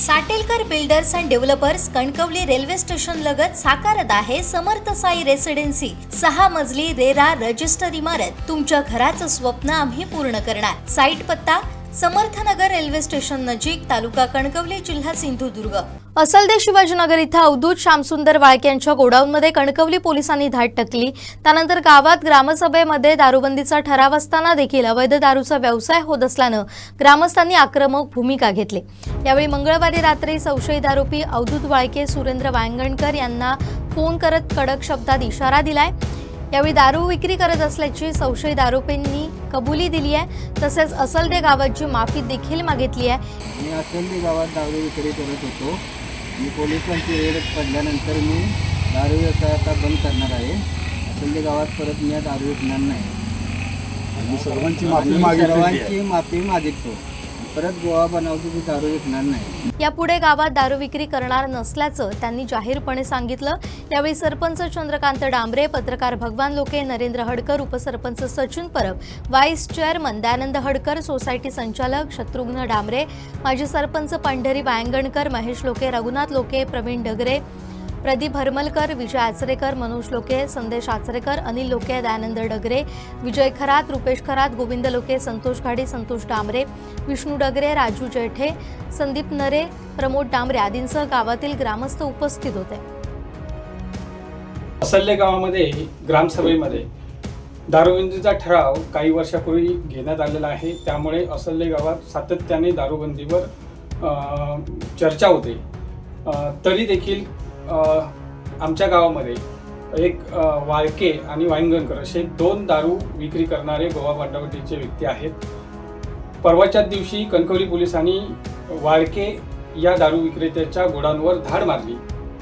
Satelkar builders and developers Kankavli railway station लगत साकारत आहे समर्थ साई रेसिडेन्सी 6 मजली रेरा रजिस्टर इमारत। तुमच्या घराचं स्वप्न आम्ही पूर्ण करणार। साईट पत्ता समर्थनगर रेल्वे स्टेशन नजीक, तालुका कणकवली, जिल्हा सिंधुदुर्ग। असलदे शिवाजीनगर इथं अवधूत श्यामसुंदर वाळके यांच्या गोडाऊनमध्ये कणकवली पोलिसांनी धाड टाकली। त्यानंतर गावात ग्रामसभेमध्ये दारूबंदीचा ठराव असताना देखील अवैध दारूचा व्यवसाय होत असल्यानं ग्रामस्थांनी आक्रमक भूमिका घेतली। यावेळी मंगळवारी रात्री संशयित आरोपी अवधूत वाळके सुरेंद्र वांगणकर यांना फोन करत कडक शब्दात इशारा दिलाय। यावेळी दारू विक्री करत असल्याची संशयित आरोपींनी कबुली दिली आहे। तसेच असलदे गावाची माफी देखील मागितली आहे। मी असलदे गावात दारू विक्री करत होतो। मी पोलिसांची रेड पडल्यानंतर मी दारू व्यवसाय आता बंद करणार आहे। असलदे गावात परत मी दारू विकणार नाही। मी सर्वांची माफी मागितो। परत गोवा बनवतो की दारू विकणार नाही। यापुढे गावात दारू विक्री करणार नसल्याचं त्यांनी जाहीरपणे सांगितलं। यावेळी सरपंच चंद्रकांत डांबरे, पत्रकार भगवान लोके, नरेंद्र हडकर, उपसरपंच Sachin Parab, vice chairman Dayanand Hadkar, society संचालक शत्रुघ्न डांबरे, माजी सरपंच पंढरी वांगणकर, महेश लोके, रघुनाथ लोके, प्रवीण डगरे, प्रदीप हरमलकर, विजय आचरेकर, मनोज लोके, संदेश आचरेकर, अनिल लोके, दयानंद डगरे, विजय खरात, रुपेश खरात, गोविंद लोके, संतोष घाडी, संतोष डांबरे, विष्णू डगरे, राजू जेठे, संदीप नरे, प्रमोद डांबरे आदींसह गावातील ग्रामस्थ उपस्थित होते। असलदे गावामध्ये ग्रामसभेमध्ये दारूबंदीचा ठराव काही वर्षापूर्वी घेण्यात आलेला आहे। त्यामुळे असलदे गावात सातत्याने दारूबंदीवर चर्चा होते। तरी देखील आमच्या गावामध्ये एक वाळके आणि वांगणकर असे 2 दारू विक्री करणारे गोवा बांधावटीचे व्यक्ती आहेत। परवाच्या दिवशी कणकवली पोलिसांनी वाळके या दारू विक्रेत्याच्या गोडाऊनवर धाड मारली।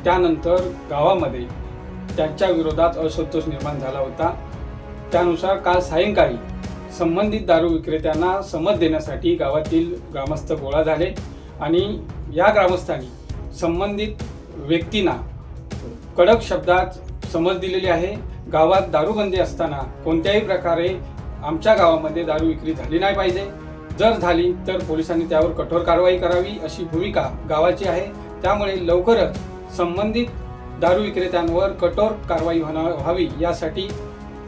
त्यानंतर गावामध्ये त्यांच्या विरोधात असंतोष निर्माण झाला होता। त्यानुसार काल सायंकाळी संबंधित दारू विक्रेत्यांना समज देण्यासाठी गावातील ग्रामस्थ गोळा झाले आणि या ग्रामस्थांनी संबंधित व्यक्तींना कडक शब्दात समज दिलेली आहे। गावात दारूबंदी असताना कोणत्याही प्रकारे आमच्या गावामध्ये दारू विक्री झाली नाही पाहिजे। जर झाली तर पोलिसांनी त्यावर कठोर कारवाई करावी अशी भूमिका गावाची आहे। त्यामुळे लवकरच संबंधित दारू विक्रेत्यांवर कठोर कारवाई व्हावी यासाठी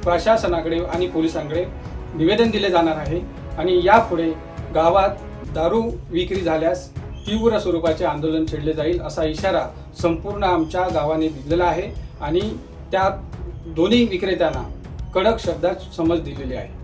प्रशासनाकडे आणि पोलिसांकडे निवेदन दिले जाणार आहे आणि यापुढे गावात दारू विक्री झाल्यास तीव्र स्वरूपाचे आंदोलन छेडले जाईल असा इशारा संपूर्ण आमच्या गावाने दिलेला आहे आणि त्या दोन्ही विक्रेत्यांना कडक शब्दात समज दिलेली आहे।